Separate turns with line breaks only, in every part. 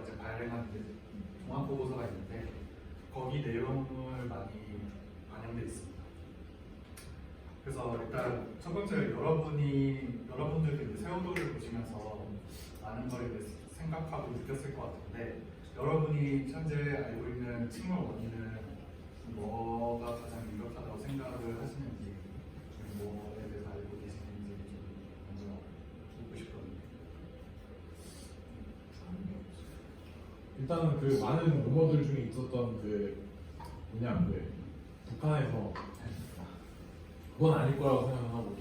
이제 발행한 종합 보고서가 있는데 거기 내용을 많이 반영돼 있습니다. 그래서 일단 첫 번째 여러분들도 이제 세월호를 보시면서 많은 걸 이제 생각하고 느꼈을 것 같은데 여러분이 현재 알고 있는 침몰 원인은 뭐가 가장 유력하다고 생각을 하시는지 뭐에 대해서 알고 계시는지 좀 먼저 묻고 싶거든요.
일단은 그 많은 루머들 중에 있었던 북한에서 그건 아닐 거라고 생각하고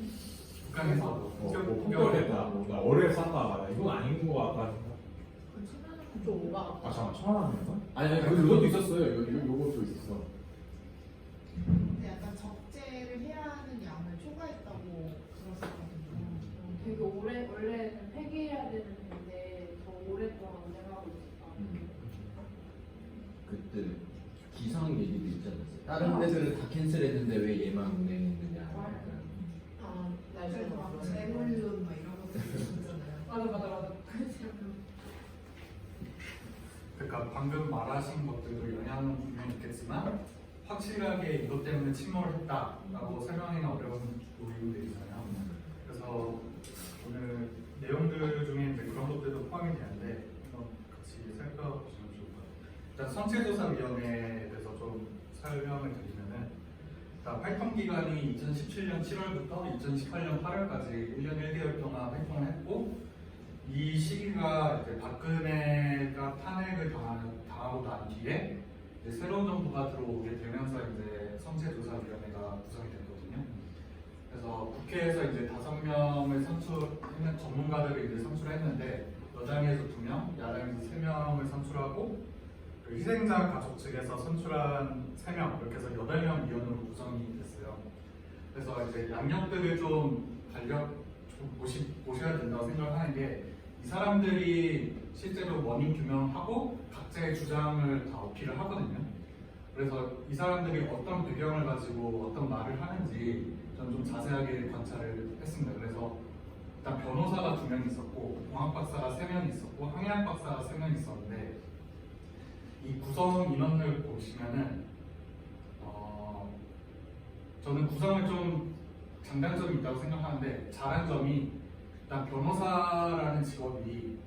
북한에서
뭐 폭격했다, 뭔가 어뢰 쐈다, 이건 아닌 것 같다 생각.
좀 오바.
아 잠깐 천안함이었나? 아니 그것도 있었어요. 요것도 있었어.
근데 약간 적재를 해야 하는 양을 초과했다고 들었었거든요.
되게 원래는 폐기해야 되는 건데 더 오랫동안 운행하고 있었다.
그때 기상 얘기도 있지 않았어요? 다른 데들은 다 캔슬했는데 왜 얘만 운행했느냐.
아,
그래서 막 재물론 막 이런 것들 있었잖아요.
맞아.
그러니까 방금 말하신 것들도 영향은 분명히 있겠지만 확실하게 이것 때문에 침몰했다라고 설명하기는 어려운 요인들이잖아요. 그래서 오늘 내용들 중에 이제 그런 것들도 포함이 되는데 한번 같이 살펴보시면 좋을 것 같아요. 일단 선체조사위원회에 대해서 좀 설명을 드리면은 일단 활동 기간이 2017년 7월부터 2018년 8월까지 1년 1개월 동안 활동을 했고 이 시기가 이제 박근혜가 탄핵을 당하고 난 뒤에 이제 새로운 정부가 들어오게 되면서 이제 선체조사위원회가 구성이 됐거든요. 그래서 국회에서 이제 5명을 선출했는 전문가들을 이제 선출했는데 여당에서 2명, 야당에서 3명을 선출하고 그 희생자 가족 측에서 선출한 3명 이렇게 해서 8명 위원으로 구성이 됐어요. 그래서 이제 양력들을 좀 보셔야 된다고 생각하는 게 이 사람들이 실제로 원인 규명하고 각자의 주장을 다 어필을 하거든요. 그래서 이 사람들이 어떤 배경을 가지고 어떤 말을 하는지 저는 좀 자세하게 관찰을 했습니다. 그래서 일단 변호사가 2명 있었고 공학 박사가 3명 있었고 항해학 박사가 3명 있었는데 이 구성 인원을 보시면은 저는 구성을 좀 장단점이 있다고 생각하는데 잘한 점이 일단 변호사라는 직업이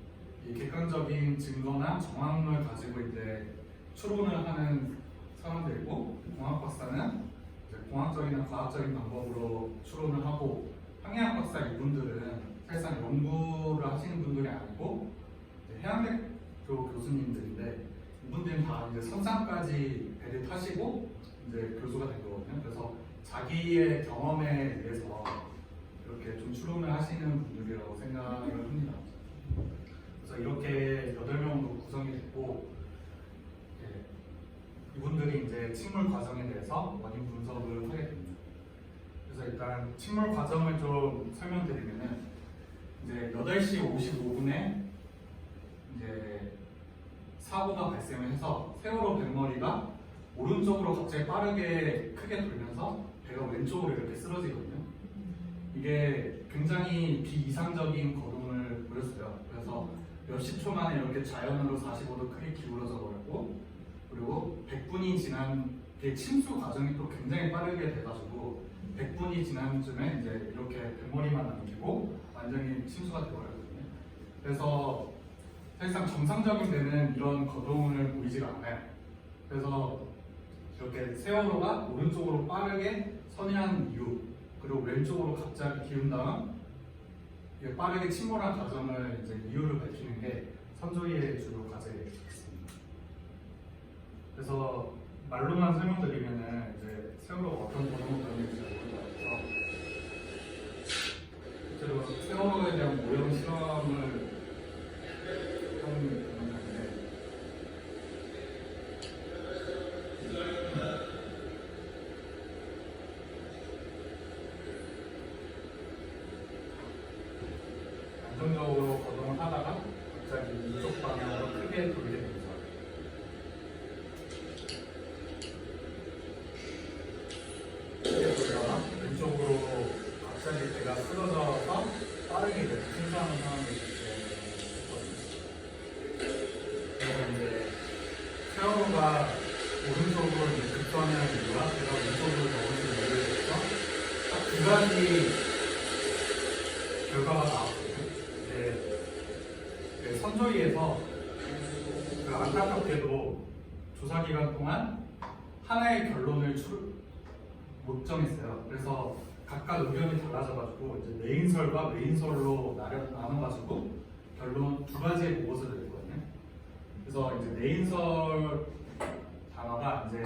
이 객관적인 증거나 정황을 가지고 이제 추론을 하는 사람들이고 공학 박사는 이제 공학적이나 과학적인 방법으로 추론을 하고 항해학 박사 이분들은 사실상 연구를 하시는 분들이 아니고 해양대학교 교수님들인데 이분들은 다 이제 선상까지 배를 타시고 이제 교수가 된 거거든요. 그래서 자기의 경험에 의해서 이렇게 좀 추론을 하시는 분들이라고 생각을 합니다. 그래서 이렇게 8명으로 구성이 됐고 이분들이 이제 침몰 과정에 대해서 원인 분석을 하게 됩니다. 그래서 일단 침몰 과정을 좀 설명드리면은 이제 8시 55분에 이제 사고가 발생을 해서 세월호 뱃머리가 오른쪽으로 갑자기 빠르게 크게 돌면서 배가 왼쪽으로 이렇게 쓰러지거든요. 이게 굉장히 비이상적인 거동을 보였어요. 그래서 몇십 초 만에 이렇게 자연으로 45도 크게 기울어져 버렸고 그리고 100분이 지난 게 침수 과정이 또 굉장히 빠르게 돼가지고 100분이 지난 쯤에 이제 이렇게 뱃머리만 남기고 완전히 침수가 돼버렸거든요. 그래서 사실상 정상적인 데는 이런 거동을 보이지가 않아요. 그래서 이렇게 세월호가 오른쪽으로 빠르게 선회한 이유 그리고 왼쪽으로 갑자기 기운 다음 빠르게 침몰한 과정을 이제 이유를 밝히는 게 선조위의 주요 과제였습니다. 그래서 말로만 설명드리면은 이제 세월호가 어떤 거동을 보였는지 모를 것 같아서 실제로 세월호에 대한 모형 실험을 한 안정적으로 거동을 하다가 갑자기 이쪽 방향으로 크게 돌게 됩니다. 크게 돌다가 왼쪽으로 갑자기 배가 쓰러져서 빠르게 침수하는 상황이 됐거든요. 배가 오른쪽으로 이제 급선하는 이유와 배가 왼쪽으로 넘어지는 이유에 대해서 딱 두 가지 결과가 나왔거든요. 네, 선조위에서 그 안타깝게도 조사 기간 동안 하나의 결론을 못 정했어요. 그래서 각각 의견이 달라져가지고 이제 내인설과 외인설로 나눠가지고 결론 두 가지의 보고서를 냈거든요. 그래서 이제 내인설 단어가 이제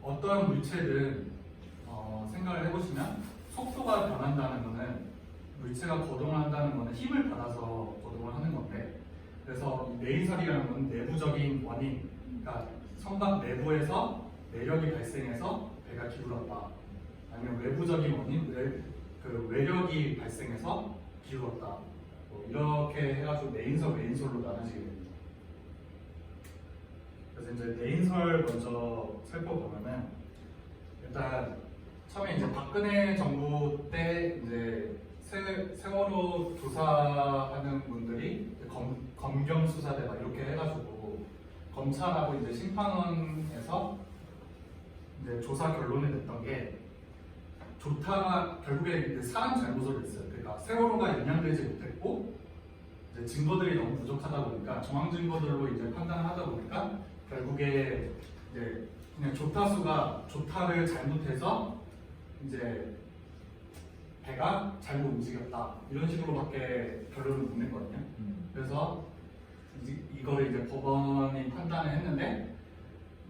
어떠한 물체든 생각을 해보시면 속도가 변한다는 거는 물체가 거동한다는 거는 힘을 받아서 거동을 하는 건데, 그래서 이 내인설이라는 건 내부적인 원인, 그러니까 선박 내부에서 내력이 발생해서 배가 기울었다. 아니면 외부적인 원인, 그 외력이 발생해서 기울었다. 뭐 이렇게 해가지고 내인설, 외인설로 나눠지게 됩니다. 그래서 이제 내인설 먼저 살펴보면은 일단 처음에 이제 박근혜 정부 때 이제 세월호 조사하는 분들이 검경수사대 막 이렇게 해가지고 검찰하고 이제 심판원에서 이제 조사 결론이 냈던 게 조타가 결국에 이제 사람 잘못으로 됐어요. 그러니까 세월호가 인양되지 못했고 이제 증거들이 너무 부족하다 보니까 정황 증거들로 이제 판단을 하다 보니까 결국에 이제 그냥 조타수가 조타를 잘못해서 이제 배가 잘못 움직였다 이런 식으로밖에 결론을 못 냈거든요. 그래서 이거를 이제 법원이 판단을 했는데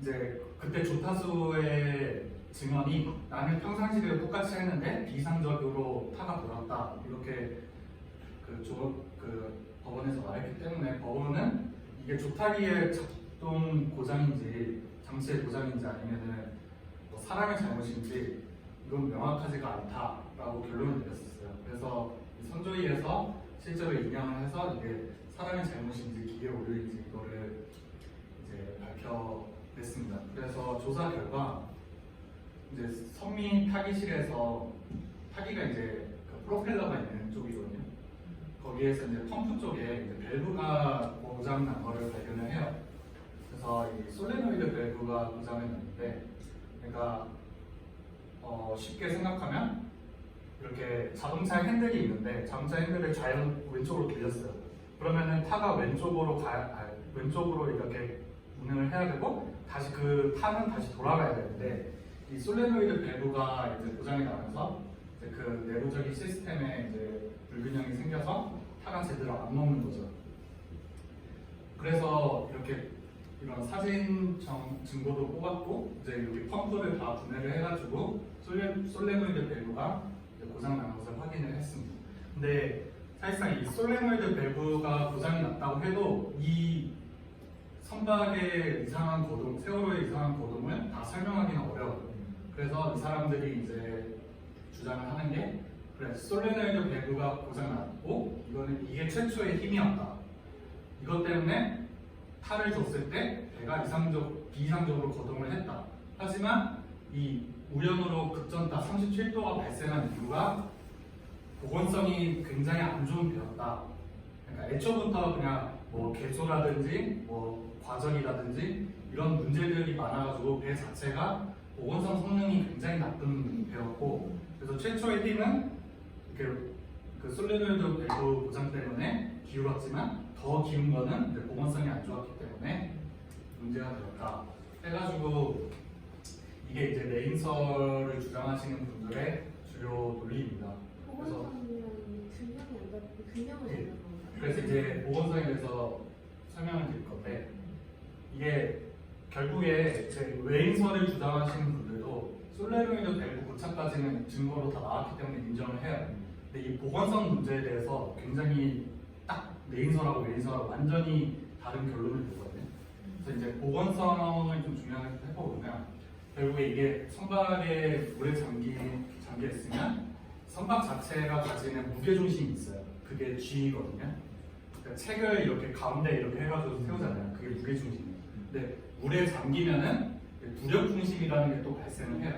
이제 그때 조타수의 증언이 나는 평상시대로 똑같이 했는데 비상적으로 타가 돌았다 이렇게 그 법원에서 말했기 때문에 법원은 이게 조타기의 작동 고장인지 장치의 고장인지 아니면은 뭐 사람의 잘못인지 이건 명확하지가 않다라고 결론을 내렸었어요. 그래서 선조위에서 실제로 인양을 해서 이게 사람의 잘못인지 기계의 오류인지 이거를 이제 밝혀냈습니다. 그래서 조사 결과 이제 선미 타기실에서 타기가 이제 그 프로펠러가 있는 쪽이거든요. 거기에서 이제 펌프 쪽에 이제 밸브가 고장난 거를 발견을 해요. 그래서 이 솔레노이드 밸브가 고장이 났는데, 그러니까 쉽게 생각하면 이렇게 자동차 핸들이 있는데 자동차 핸들을 왼쪽으로 돌렸어요. 그러면은 타가 왼쪽으로 왼쪽으로 이렇게 운행을 해야 되고 다시 그 타는 다시 돌아가야 되는데 이 솔레노이드 밸브가 이제 고장이 나면서 이제 그 내부적인 시스템에 이제 불균형이 생겨서 타가 제대로 안 먹는 거죠. 그래서 이렇게 이런 사진 증거도 뽑았고 이제 여기 펌프를 다 분해를 해가지고 솔레노이드 밸브가 고장 난 것을 확인을 했습니다. 근데 사실상 이 솔레노이드 밸브가 고장이 났다고 해도 이 선박의 이상한 거동, 세월호의 이상한 거동을 다 설명하기는 어려워요. 그래서 이 사람들이 이제 주장을 하는 게 그래 솔레노이드 밸브가 고장 났고 이게 최초의 힘이었다. 이것 때문에 타를 줬을 때 배가 비이상적으로 거동을 했다. 하지만 이 우연으로 급전타 37도가 발생한 이유가 보건성이 굉장히 안 좋은 배였다. 그러니까 애초부터 그냥 뭐 개조라든지 뭐 과정이라든지 이런 문제들이 많아가지고 배 자체가 보건성 성능이 굉장히 나쁜 배였고, 그래서 최초의 힘은 이렇게 그 솔레노이드 밸브 고장 때문에 기울었지만 더 기운 거는 이제 보건성이 안 좋았기 때문에 문제가 되었다 해가지고 이게 이제 내인설을 주장하시는 분들의 주요 논리입니다. 그래서
균형을
예. 그래서 이제 보건성에 대해서 설명을 드릴 건데 이게 결국에 이제 외인설을 주장하시는 분들도 솔레노이드 밸브 고착까지는 증거로 다 나왔기 때문에 인정을 해요. 근데 이 보건성 문제에 대해서 굉장히 딱 내인설하고 외인설하고 완전히 다른 결론을 내거든요. 그래서 이제 보건성을 좀 중요하게 해보면 결국에 이게 선박에 물에 잠겨 있으면 선박 자체가 가지는 무게 중심이 있어요. 그게 G거든요. 그러니까 책을 이렇게 가운데 이렇게 해가지고 세우잖아요. 그게 무게 중심이에요. 근데 물에 잠기면은 부력 중심이라는 게 또 발생을 해요.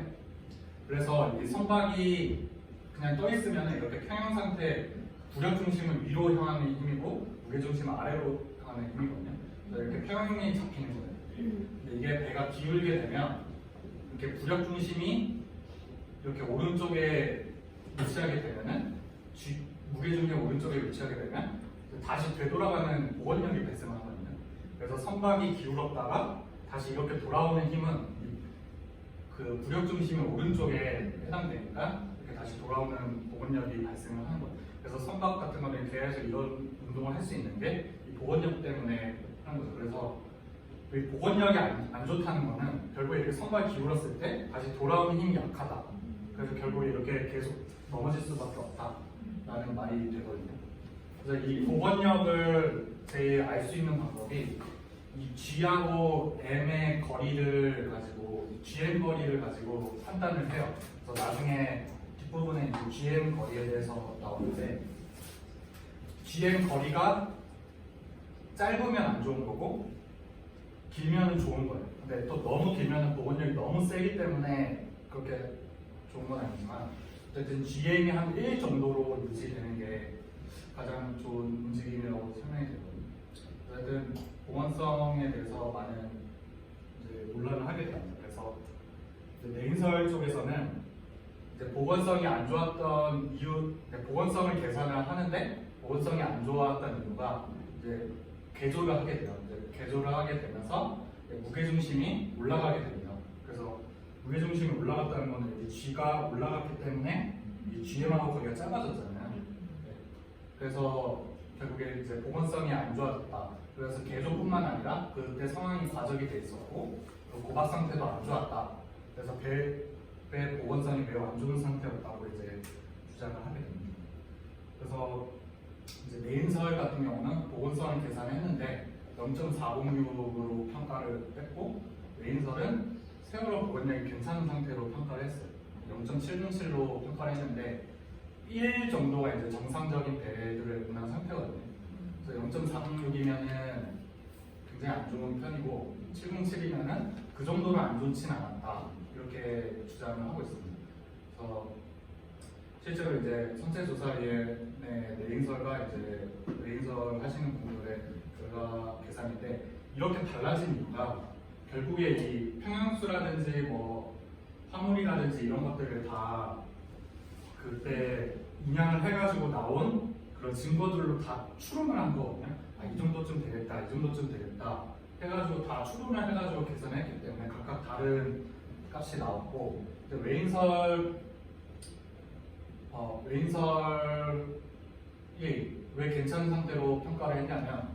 그래서 이 선박이 그냥 떠 있으면 이렇게 평형 상태 부력 중심은 위로 향하는 힘이고 무게 중심은 아래로 향하는 힘이거든요. 그래서 이렇게 평형이 잡히는 거예요. 근데 이게 배가 기울게 되면 이렇게 부력 중심이 이렇게 오른쪽에 위치하게 되면은 무게 중심이 오른쪽에 위치하게 되면 다시 되돌아가는 복원력이 발생하거든요. 그래서 선박이 기울었다가 다시 이렇게 돌아오는 힘은 그 부력 중심이 오른쪽에 해당되니까 이렇게 다시 돌아오는 복원력이 발생을 하는 거예요. 그래서 선박 같은 거는 계속 이런 운동을 할 수 있는 게 이 복원력 때문에 하는 거죠. 그래서 이 복원력이 안 좋다는 거는 결국에 이렇게 선박이 기울었을 때 다시 돌아오는 힘이 약하다. 그래서 결국에 이렇게 계속 넘어질 수밖에 없다라는 말이 되거든요. 그래서 이 복원력을 제일 알 수 있는 방법이 이 G하고 M의 거리를 가지고 GM 거리를 가지고 판단을 해요. 그래서 나중에 뒷부분에 이제 GM 거리에 대해서 나오는데 GM 거리가 짧으면 안 좋은 거고 길면은 좋은 거예요. 근데 또 너무 길면은 복원력이 너무 세기 때문에 그렇게 좋은 건 아니지만 어쨌든 GM이 한 1 정도로 유지되는 게 가장 좋은 움직임이라고 설명이 되거든요. 어쨌든 복원성에 대해서 많은 이제 논란을 하게 됩니다. 그래서 이제 내인설 쪽에서는 이제 복원성이 안 좋았던 이유, 복원성을 계산을 하는데 복원성이 안 좋았던 이유가 이제 개조를 하게 돼요. 이제 개조를 하게 되면서 무게 중심이 올라가게 됩니다. 그래서 무게 중심이 올라갔다는 거는 여기 G가 올라갔기 때문에 이 GM하고 거리가 짧아졌잖아요. 네. 그래서 결국에 이제 복원성이 안 좋아졌다. 그래서 개조뿐만 아니라 그때 상황이 과적이 돼 있었고 고박 상태도 안 좋았다. 그래서 배 복원성이 매우 안 좋은 상태였다고 이제 주장을 하게 됩니다. 그래서 이제 내인설 같은 경우는 복원성을 계산했는데 0.406으로 평가를 했고 내인설은 세월호 복원력이 괜찮은 상태로 평가를 했어요. 0.707로 평가를 했는데 1 정도가 이제 정상적인 배들의 운항 상태거든요. 그래서 0.406이면은 굉장히 안 좋은 편이고 707이면은 그 정도는 안 좋진 않았다 이렇게 주장을 하고 있습니다. 그래서 실제로 이제 선체조사위원회 내인설과 이제 내인설 하시는 분들의 결과 계산인데 이렇게 달라진 이유가 결국에 이 평형수라든지 뭐 화물이라든지 이런 것들을 다 그때 인양을 해가지고 나온 그런 증거들로 다 추론을 한 거거든요. 아, 이 정도쯤 되겠다, 이 정도쯤 되겠다 해가지고 다 추론을 해가지고 계산했기 때문에 각각 다른 값이 나왔고 웨인설이 왜 괜찮은 상태로 평가를 했냐면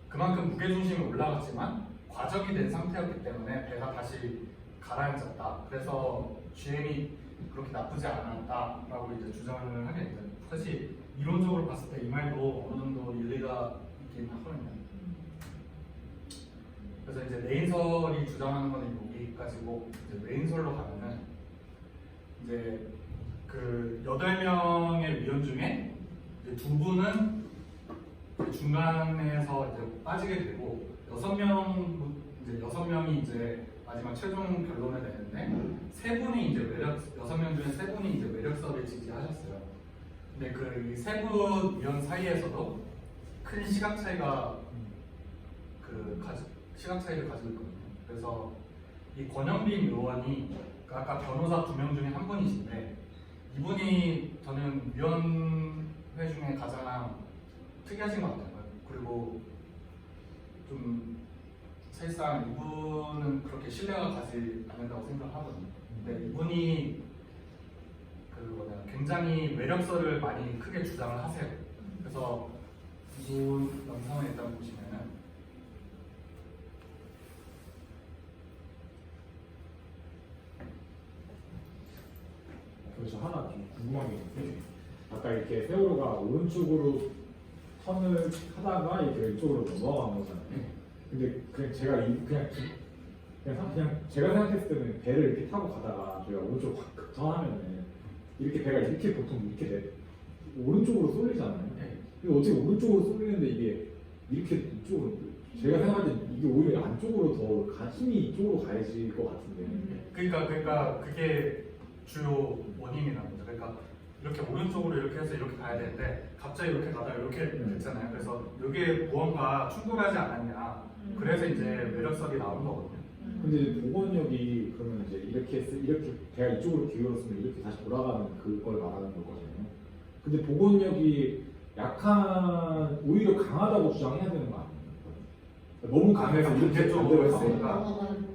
그만큼 무게중심이 올라갔지만 과적이 된 상태였기 때문에 배가 다시 가라앉았다. 그래서 GM이 그렇게 나쁘지 않았다라고 이제 주장을 하게 됩니다. 사실 이론적으로 봤을 때 이 말도 어느 정도 일리가 있긴 하거든요. 그래서 이제 내인설이 주장하는 거는 여기까지고 이제 외인설로 가면은 이제 그 8명의 위원 중에 이제 2분은 중간에서 이제 빠지게 되고 6명이 이제 마지막 최종 결론을 내는데 3분이 이제 6명 중에 3분이 이제 외력설을 지지하셨어요. 근데 그 이 3분 위원 사이에서도 큰 시각 차이가 시각 차이를 가지고 있거든요. 그래서 이 권영빈 의원이 아까 변호사 2명 중에 한 분이신데 이분이 저는 위원회 중에 가장 특이하신 것 같아요. 그리고 좀 사실상 이분은 그렇게 신뢰가 가지 않는다고 생각하거든요. 근데 이분이 굉장히 외력설을 많이 크게 주장을 하세요. 그래서 이분 영상을 일단 보시면은
그래서 하나 좀 궁금한 게 있는데 아까 이렇게 세월호가 오른쪽으로 턴을 하다가 이렇게 왼쪽으로 넘어간 거잖아요. 근데 그냥 제가 생각했을 때는 배를 이렇게 타고 가다가 저희가 오른쪽 확 급턴하면은 이렇게 배가 이렇게 보통 이렇게 오른쪽으로 쏠리잖아요. 근데 어떻게 오른쪽으로 쏠리는데 이게 이렇게 이쪽으로 제가 생각할 때 이게 오히려 안쪽으로 더 힘이 이쪽으로 가야지 것 같은데.
그러니까 그게 주요 원인이라는 거죠. 그러니까 이렇게 오른쪽으로 이렇게 해서 이렇게 가야 되는데 갑자기 이렇게 가다가 이렇게 됐잖아요. 그래서 이게 무언가 충돌하지 않았냐. 그래서 이제 매력설이 나온 거거든요.
근데 복원력이 그러면 이제 이렇게 배가 이쪽으로 기울었으면 이렇게 다시 돌아가는 그걸 말하는 거거든요. 근데 복원력이 약한 오히려 강하다고 주장해야 되는 거 아니에요? 너무 강해서 이렇게
반대쪽으로
반대로
해서
했어요.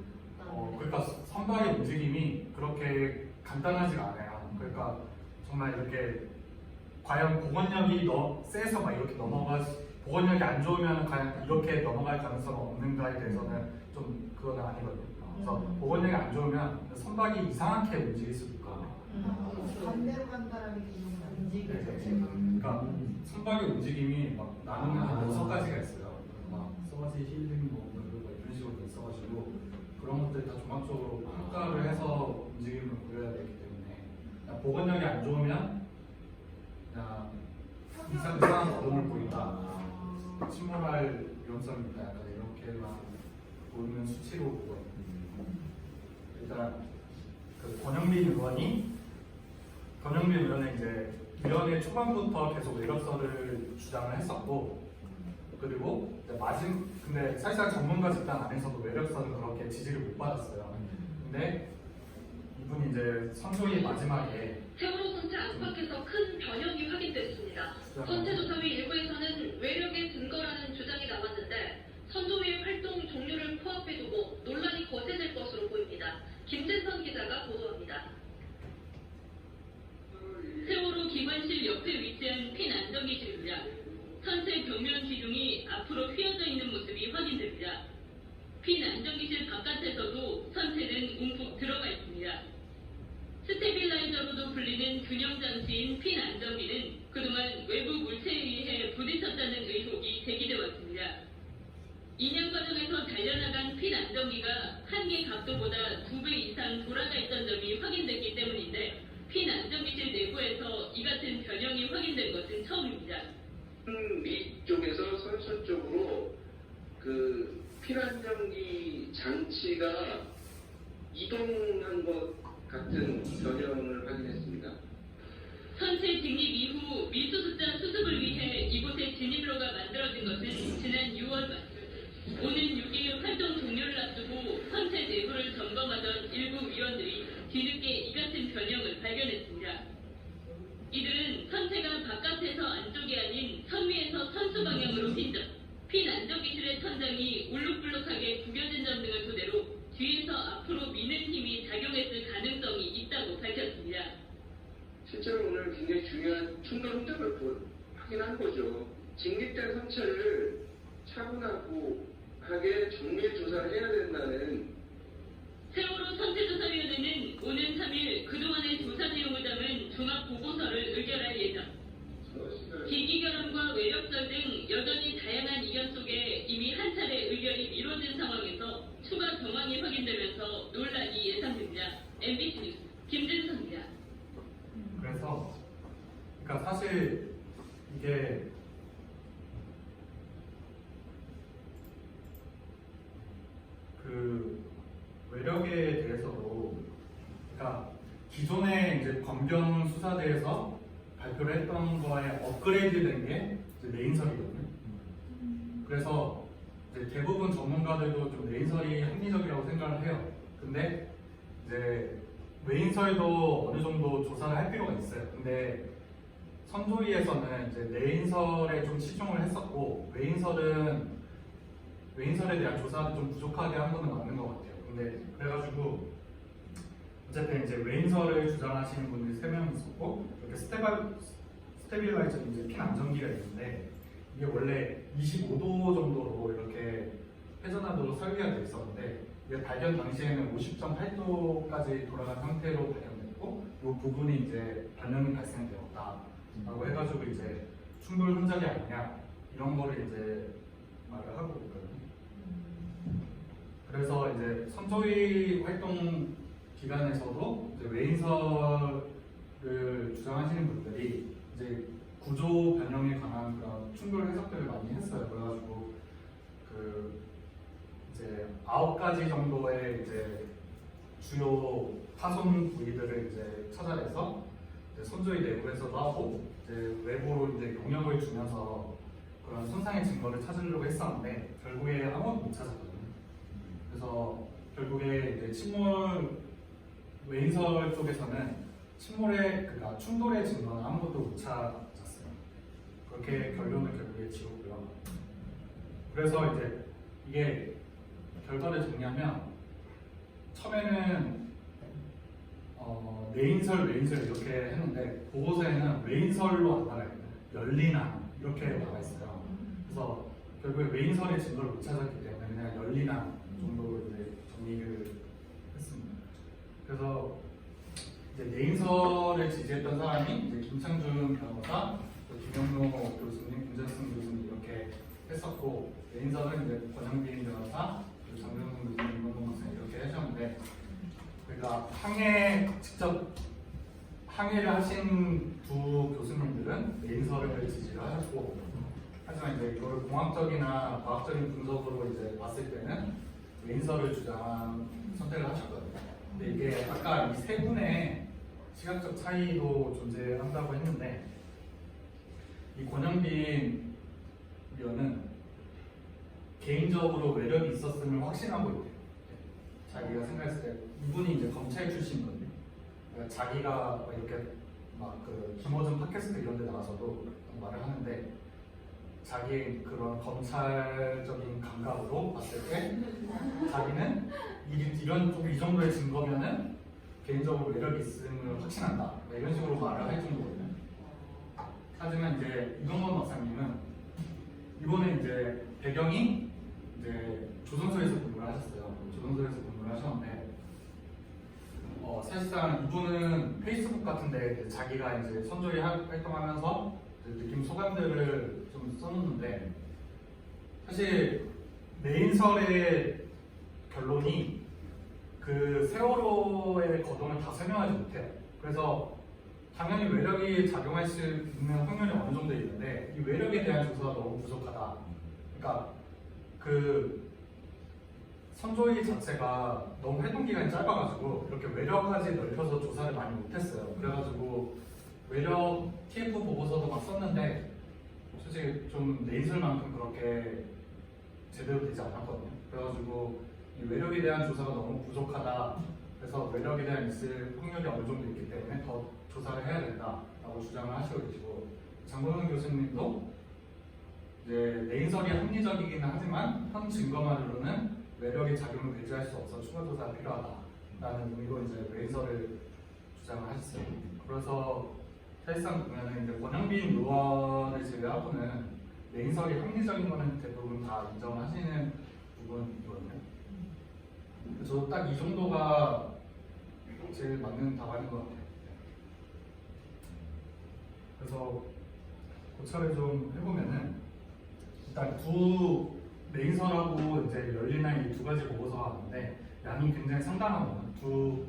그러니까 선박의 움직임이 그렇게 간단하지가 않아요. 그러니까 정말 이렇게 과연 복원력이 세서 막 이렇게 복원력이 안 좋으면 과연 이렇게 넘어갈 가능성이 없는가에 대해서는 좀 그건 아니거든요. 그래서 복원력이 안 좋으면 선박이 이상하게 움직일 수도 있거든요.
반대로 간다라는 게 움직이는
그러니까 선박의 움직임이 막 나누면 한 6가지가 있어요. 막 서지 힐링 뭐 이런 식으로 돼 있어가지고 그런 것들 다 종합적으로 평가를 해서 움직임을 보여야 되기 때문에 그냥 복원력이 안 좋으면 그냥 이상한 어둠을 보인다, 침몰할 위험성이 있다, 약간 이렇게만 보이는 수치로 보거든요. 일단 그 권영빈 의원은 이제 위원회 초반부터 계속 외력설을 주장을 했었고, 그리고 이제 근데 사실상 전문가 집단 안에서도 외력설은 그렇게 지지를 못 받았어요. 근데 이분이 이제 선조의 마지막에
세월호 선체 안팎에서 큰 변형이 확인됐습니다. 선체조사위 일부에서는 외력의 근거라는 주장이 나왔는데 선조위의 활동 종류를 코앞에 두고 논란이 거세질 것으로 보입니다. 김재선 기자가 보도합니다. 세월호 기관실 옆에 위치한 핀 안정기실입니다. 선체 벽면 기둥이 앞으로 휘어져 있는 모습이 확인됩니다. 핀 안정기실 바깥에서도 선체는 움푹 들어가 있습니다. 스테빌라이저로도 불리는 균형장치인 핀 안정기는 그동안 외부 물체에 의해 부딪혔다는 의혹이 제기돼 왔습니다. 인양 과정에서 달려나간 핀 안정기가 한계 각도보다 2배 이상 돌아가 있던 점이 확인됐기 때문인데 핀 안정기실 내부에서 이 같은 변형이 확인된 것은 처음입니다.
위쪽에서 선선 쪽으로 그 피난정기 장치가 이동한 것 같은 변형을 확인했습니다.
선체 진입 이후 미수습자 수습을 위해 이곳에 진입로가 만들어진 것은 지난 6월 말. 오는 6일 활동 종료를 앞두고 선체 내부를 점검하던 일부 위원들이 뒤늦게 이 같은 변형을 발견했습니다. 이들은 선체가 바깥에서 안쪽이 아닌 선위에서 선수 방향으로 휜 점, 핀 안정기실의 천장이 울룩불룩하게 구겨진 점 등을 토대로 뒤에서 앞으로 미는 힘이 작용했을 가능성이 있다고 밝혔습니다.
실제로 오늘 굉장히 중요한 충돌 흔적을 확인한 거죠. 직립된 선체를 차분하게 정밀 조사를 해야 된다는
세월호 선체조사위원회는 오는 3일 그동안의 조사 내용을 담은 종합보고서를 의결할 예정. 기기결함과 외력설 등 여전히 다양한 의견 속에 이미 한 차례 의결이 미뤄진 상황에서 추가 정황이 확인되면서 논란이 예상됩니다. MBC 뉴스 김진성입니다.
그래서 그러니까 사실 이게 그 외력에 대해서도 그러니까 기존의 이제 검경 수사대에서 발표를 했던 거에 업그레이드된 게 이제 레인설이거든요. 그래서 이제 대부분 전문가들도 좀 레인설이 합리적이라고 생각을 해요. 근데 이제 외인설도 어느 정도 조사를 할 필요가 있어요. 근데 선조위에서는 이제 레인설에 좀 치중을 했었고 외인설에 대한 조사를 좀 부족하게 한 거는 맞는 것 같아요. 근데 그래가지고 어쨌든 이제 외인설을 주장하시는 분들이 3명 있었고 이렇게 스테빌라이저 이제 핀 안정기가 있는데 이게 원래 25도 정도로 이렇게 회전하도록 설계가 돼 있었는데 이게 발견 당시에는 50.8도까지 돌아간 상태로 발견됐고 이 부분이 이제 변형이 발생되었다라고 해가지고 이제 충돌 흔적이 아니냐 이런 거를 이제 말을 하고 있거든요. 그래서 이제 선조위 활동 기간에서도 이제 외인설을 주장하시는 분들이 이제 구조 변형에 관한 그런 충돌 해석들을 많이 했어요. 그래가지고 그 이제 9가지 정도의 이제 주요 파손 부위들을 이제 찾아내서 이제 선조위 내부에서도 하고 이제 외부로 이제 용역을 주면서 그런 손상의 증거를 찾으려고 했었는데 결국에 아무것도 못 찾았거든요. 그래서 결국에 이제 침몰 외인설 쪽에서는 침몰의 그러니까 충돌의 증거는 아무것도 못 찾았어요. 그렇게 결론을 결국에 지었고요. 그래서 이제 이게 결과를 정리하면 처음에는 내인설, 외인설 이렇게 했는데 보고서에는 외인설로 안 나가 있어요. 열리나 이렇게 나와 있어요. 그래서 결국에 외인설의 증거를 못 찾았기 때문에 그냥 열리나 정도로 이제 정리를 했습니다. 그래서 이제 내인설을 지지했던 사람이 이제 김창준 변호사, 또 김영로 교수님, 김전승 교수님 이렇게 했었고 내인설은 이제 권영빈 변호사, 그리고 장병훈 교수님, 임원동 교수님 이렇게 하셨는데 그러니까 직접 항해를 하신 두 교수님들은 내인설을 지지를 하셨고 하지만 이제 이걸 공학적이나 과학적인 분석으로 이제 봤을 때는 외인설을 선택을 하셨거든요. 근데 이게 아까 이 세 분의 시각적 차이도 존재한다고 했는데 이 권영빈 위원은 개인적으로 외력이 있었음을 확신하고 있대요. 자기가 생각했을 때 이분이 이제 검찰 출신이거든요. 그러니까 자기가 이렇게 막 그 김어준 팟캐스트 이런 데 나가서도 말을 하는데 자기의 그런 검찰적인 감각으로 봤을 때 자기는 이 정도의 증거면은 개인적으로 매력이 있음을 확신한다. 이런 식으로 말을 할 정도거든요. 하지만 이제 이동건 박사님은 이번에 이제 배경이 이제 조선소에서 근무를 하셨어요. 조선소에서 근무를 하셨는데 사실상 이분은 페이스북 같은데 자기가 이제 선조위 활동하면서 느낌 소감들을 좀 써놓는데 사실 내인설의 결론이 그 세월호의 거동을 다 설명하지 못해요. 그래서 당연히 외력이 작용할 수 있는 확률이 어느 정도 있는데 이 외력에 대한 조사가 너무 부족하다. 그러니까 그 선조위 자체가 너무 활동 기간이 짧아가지고 이렇게 외력까지 넓혀서 조사를 많이 못했어요. 그래가지고 외력 TF 보고서도 막 썼는데 솔직히 좀 내인설만큼 그렇게 제대로 되지 않았거든요. 그래가지고 이 외력에 대한 조사가 너무 부족하다. 그래서 외력에 대한 있을 확률이 어느 정도 있기 때문에 더 조사를 해야 된다라고 주장을 하시고 계시고 장건훈 교수님도 이제 내인설이 합리적이기는 하지만 현 증거만으로는 외력의 작용을 배제할 수 없어 추가 조사가 필요하다라는 의미로 이제 내인설을 주장을 하셨어요. 그래서 사실상 보면은 이제 권영빈 의원을 제외하고는 내인설이 합리적인 거는 대부분 다 인정하시는 부분이거든요. 그래서 딱 이 정도가 제일 맞는 답안인 것 같아요. 그래서 고찰을 좀 해보면은 일단 내인설하고 이제 열리나 이 두 가지 보고서가 왔는데 양이 굉장히 상당하거든요. 두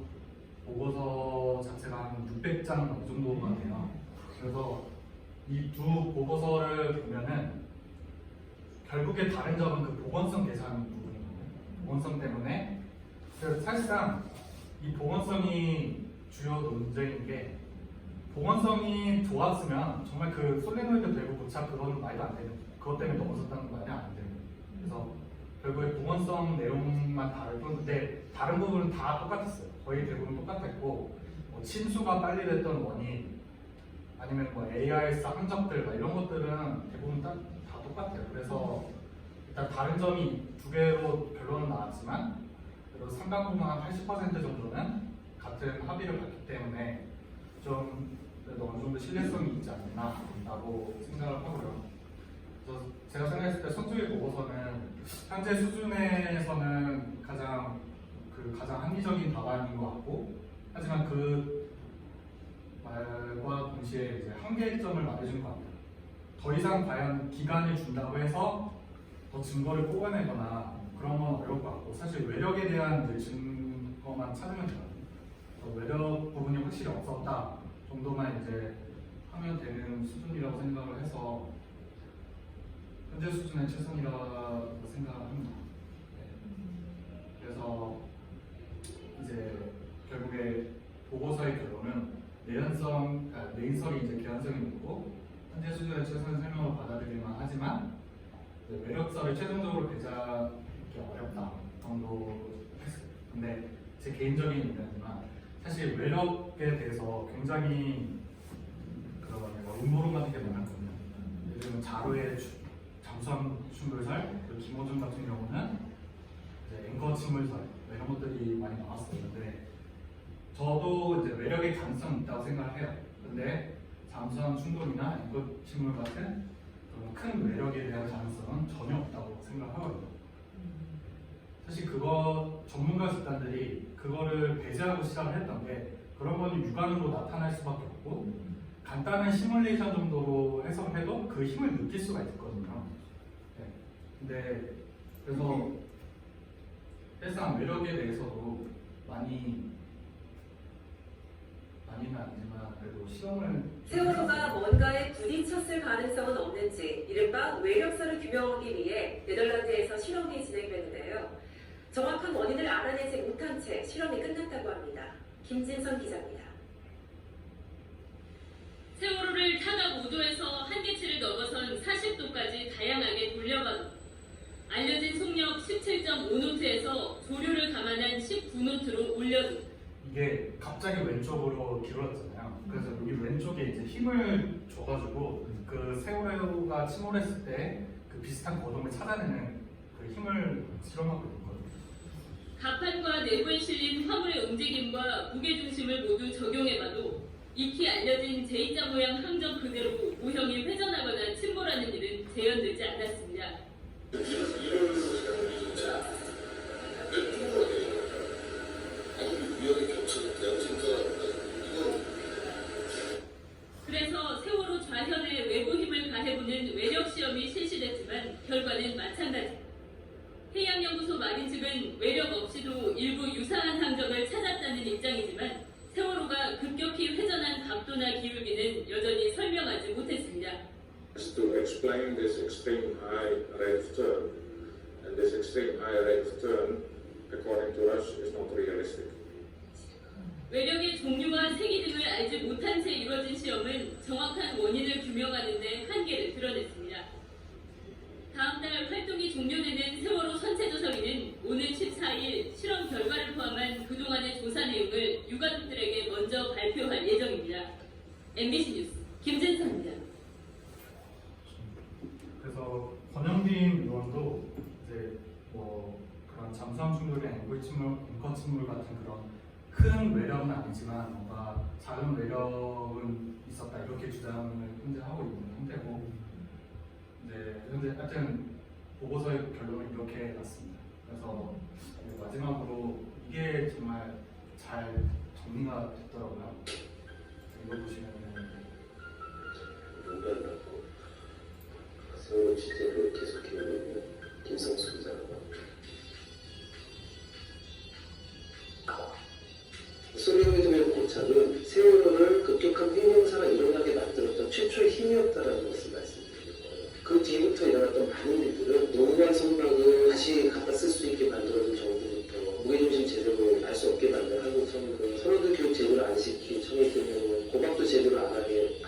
보고서 자체가 한 600장 이 정도가 돼요. 그래서 이 두 보고서를 보면은 결국에 다른 점은 그 보건성 계산 부분이거든요. 보건성 때문에 그래서 사실상 이 보건성이 주요 논쟁인 게 보건성이 좋았으면 정말 그 솔레노이드 밸브 고착 그거는 말도 안 되는 그것 때문에 넘어섰다는 거 아니야? 안 되는 그래서 결국에 보건성 내용만 다른데 다른 부분은 다 똑같았어요. 거의 대부분 똑같았고 뭐 침수가 빨리 됐던 원인 아니면 뭐 ARS 흔적들 이런 것들은 대부분 다 똑같아요. 그래서 일단 다른 점이 두 개로 결론은 나왔지만 그래도 상당 부분 한 80% 정도는 같은 합의를 봤기 때문에 좀 그래도 어느 정도 신뢰성이 있지 않나라고 생각을 하고요. 그래서 제가 생각했을 때 선조위 보고서는 현재 수준에서는 가장 합리적인 답안인 것 같고 하지만 그 말과 동시에 이제 한계점을 말해준 것 같아요. 더 이상 과연 기간을 준다고 해서 더 증거를 뽑아내거나 그런 건 어려울 것 같고 사실 외력에 대한 이제 증거만 찾으면 되거든요. 외력 부분이 확실히 없었다 정도만 이제 하면 되는 수준이라고 생각을 해서 현재 수준의 최선이라고 생각합니다. 네. 그래서 이제 결국에 보고서의 결론은 내연성, 상태에서 최선의 설명을 받아들일만 하지만 이제 외력서를 최종적으로 배제하기 어렵다 정도 했어요. 근데 제 개인적인 의견이지만 사실 외력에 대해서 굉장히 그런 음모론 같은 게 많았거든요. 예를 들면 자로의 잠수함 충돌설, 그리고 김호중 같은 경우는 이제 앵커 침몰설 이런 것들이 많이 나왔었는데 저도 이제 외력의 가능성이 있다고 생각을 해요. 근데 잠수함 충돌이나 앵커 침몰 같은 그런 큰 외력에 대한 가능성은 전혀 없다고 생각하거든요. 사실 그거 전문가 집단들이 그거를 배제하고 시작을 했던 게 그런 거는 육안으로 나타날 수밖에 없고 간단한 시뮬레이션 정도로 해석해도 그 힘을 느낄 수가 있거든요. 네. 근데 그래서 사실상 외력에 대해서도 많이는 아니지만 그래도 시험을
세월호가 뭔가에 부딪혔을 가능성은 없는지 이른바 외력설을 규명하기 위해 네덜란드에서 실험이 진행되는데요. 정확한 원인을 알아내지 못한 채 실험이 끝났다고 합니다. 김진선 기자입니다.
세월호를 타다 모도에서 한계치를 넘어선 40도까지 다양하게 돌려가고 알려진 속력 17.5노트에서 조류를 감안한 19노트로 올려도
이게 갑자기 왼쪽으로 기울었잖아요. 그래서 여기 왼쪽에 이제 힘을 줘가지고 그 세월호가 침몰했을 때 그 비슷한 거동을 찾아내는 그 힘을 실험하고 있거든요.
갑판과 내부에 실린 화물의 움직임과 무게중심을 모두 적용해봐도 익히 알려진 J자 모양 항점 그대로 모형이 회전하거나 침몰하는 일은 재현되지 않았습니다. 그래서 세월호 좌현에 외부 힘을 가해보는 외력 시험이 실시됐지만 결과는 마찬가지. 해양연구소 마린 측은 외력 없이도 일부 유사한 항점을 찾았다는 입장이지만 세월호가 급격히 회전한 각도나 기울기는 여전히 설명하지 못했습니다.
To explain this extreme high rate of turn, and this extreme high rate of turn, according to us, is not realistic.
외력의 종류와 세기 등을 알지 못한 채 이루어진 시험은 정확한 원인을 규명하는 데 한계를 드러냈습니다. 다음 달 활동이 종료되는 세월호 선체조사위는 오늘 14일 실험 결과를 포함한 그동안의 조사 내용을 유가족들에게 먼저 발표할 예정입니다. MBC 뉴스 김진선입니다.
그래서 권영빈 의원도 이제 뭐 그런 잠수함 충돌이나 앵커 침몰 같은 그런 큰 외력은 아니지만 뭔가 작은 외력은 있었다 이렇게 주장을 현재 하고 있는 상태고, 네, 현재 하여튼 보고서의 결론은 이렇게 났습니다. 그래서 마지막으로 이게 정말 잘 정리가 됐더라고요. 이거 보시면은
용변하고 세월호 취재를 계속해오는 김성수 기자라고 합니다. 소리오이드의 고착은 세월호를 급격한 횡령사가 일어나게 만들었던 최초의 힘이었다는 것을 말씀드리는 거예요. 그 뒤부터 일어났던 많은 일들은 노후한 선박을 다시 갖다 쓸 수 있게 만들어준 정부부터 무게중심 제대로 알 수 없게 만든 한국 선박, 선원들 교육 제대로 안 시킨 청해진 경우, 고박도 제대로 안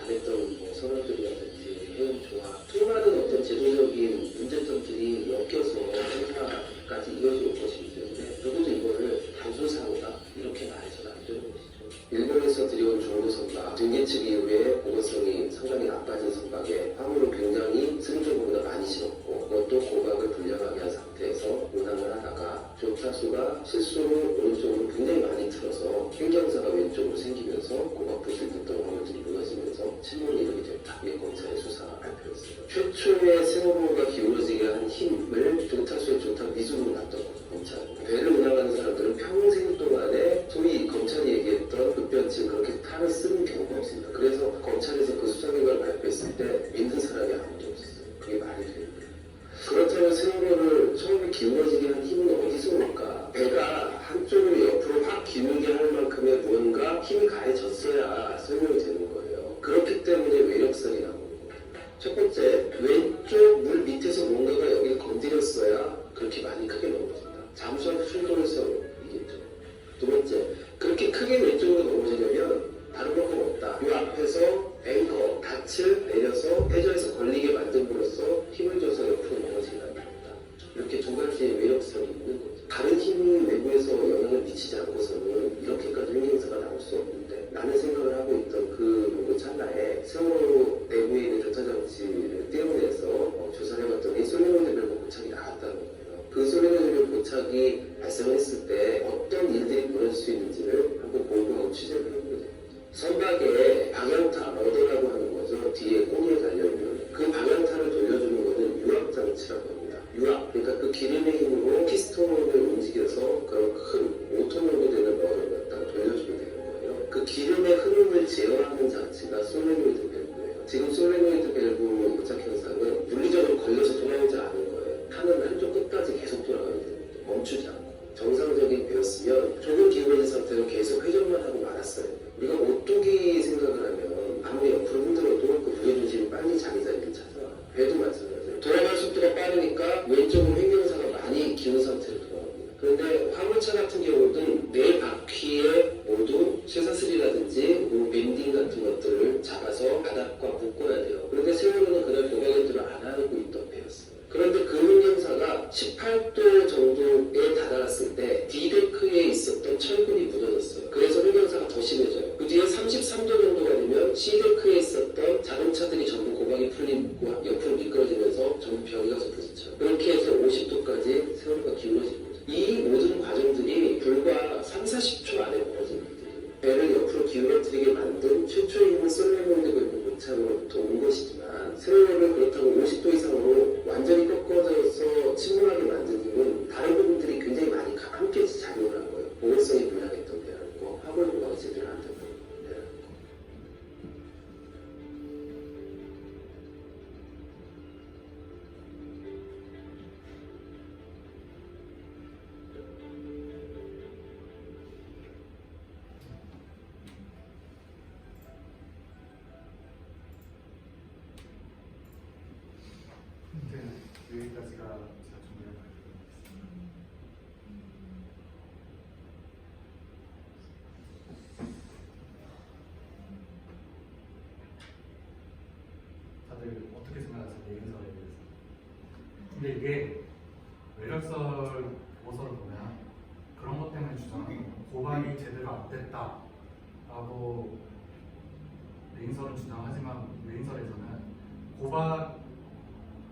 했던 뭐 선원들이라든지 해운 조합, 수많은 어떤 제도적인 문제점들이 엮여서 행사까지 이어질 것이기 때문에 누구도 이거를 단순 사고다 이렇게 말해서는 안 되는 것이죠. 일본에서 들여온 중고 선박, 등기측 이후에 보건성이 상당히 나빠진 선박에 화물을 굉장히 승조보다 많이 실었고 그것도 고박을 불량하게 한 상태에서 운항을 하다가 조타수가 실수로 오른쪽으로 굉장히 많이 틀어서 횡경사가 왼쪽으로 생기면서 고박부실 듣던 화물들이 무너지면서 침몰이 이르게 됐다. 이게 검찰의 수사가 발표했어요. 최초의 세월호가 기울어지게 한 힘을 조타수의 조타 미숙으로 놨던 거죠. 검찰. 배를 운항하는 사람들은 평생 동안에 소위 검찰이 얘기했던 급변치 그렇게 탈을 쓰는 경우가 없습니다. 그래서 검찰에서 그 수사 결과를 발표했을 때 믿는 사람이 아무도 없었어요. 그게 말이 되는 거예요. 그렇다면 세월호를 처음에 기울어지게 한 힘은 어디서 올까? 배가 한쪽으로 옆으로 확 기울게 할 만큼의 무언가 힘이 가해졌어야 설명이 되는 거예요. 그렇기 때문에 외력선이 나오는 거예요. 첫 번째, 왼쪽 물 밑에서 뭔가가 여기를 건드려 다른 힘이 외부에서 영향을 미치지 않고서는 이렇게까지 횡령사가 나올 수 없는데 라는 생각을 하고 있던 그 찰나에 세월호 내부에 있는 교차장치를 떼어내서 조사를 해봤더니 솔레노이드 밸브 고착이 나왔다는 거예요. 그 솔레노이드 밸브 고착이 발생했을 때 어떤 일들이 벌어질 수 있는지를 한번 공부하고 취재를 해보게 됩니다. 선박에 방향타 러더라고 하는 거죠. 뒤에 꼬리에 달려있는 그 방향타를 돌려주는 것은 유압장치라고 합니다. 유압, 그러니까 그 기름의 힘으로 피스톤을 움직여서 그런 큰 5톤 되는 러더를 갖다가 돌려주게 되는 거예요. 그 기름의 흐름을 제어하는 장치가 솔레노이드 밸브예요. 지금 솔레노이드 밸브 고착 현상은 물리적으로 걸려서 돌아오지 않은 거예요. 타는 한쪽 끝까지 계속 돌아가게 됩니다. 멈추지 않고. 정상적인 배였으면 조금 기울어진 상태로 계속 회전만 하고 말았어요. 우리가 오뚜기 생각을 하면 아무리 옆으로 흔들어도 그 무게중심이 빨리 자기 자리를 찾아와요. 배도 마찬가지예요. 돌아가는 속도가 빠르니까 왼쪽으로 횡령사가 많이 기운 상태로 돌아갑니다. 그런데 화물차 같은 경우는 네 바퀴에 모두 쇠사슬이라든지 뭐 밴딩 같은 것들을 잡아서 바닥과 묶어야 돼요. 그런데 세월호는 그날 도박연들을 안 하고 있던 배였어요. 그런데 그 횡령사가 18도 정도에 다다랐을 때 D데크에 있었던 철근이 무너졌어요. 그래서 횡령사가 더 심해져요. 그 뒤에 33도 정도가 되면 C데크에 있었던 자동차들이 전부 고박이 풀리고 옆으로 미끄러지면서 전부 벽에 가서 부딪혀요. 그렇게 해서 50도까지 세월호가 기울어진 거죠. 이 모든 과정들이 불과 30-40초 안에 벌어진 일들이에요. 배를 옆으로 기울어뜨리게 만든 최초의 힘은 솔레노이드 밸브 고착으로부터 온 것이지만 세월호를 그렇다고 50도 이상으로 완전히 꺾어져서 침몰하게 만든 힘은 다른 부분들이 굉장히 많이 함께 작용을 한 거예요. 보호성이 불량했던 배라는 거, 화물 보강이 제대로 안 됐던 배라는 거.
이제 여기까지가 제가 준비한 발표입니다. 다들 어떻게 생각하세요? 내인설에 대해서? 근데 이게 외력설 보고서를 보면 그런 것 때문에 주장하는 거예요. 고발이 제대로 안 됐다라고 내인설은 주장하지만 외인설에서는 고발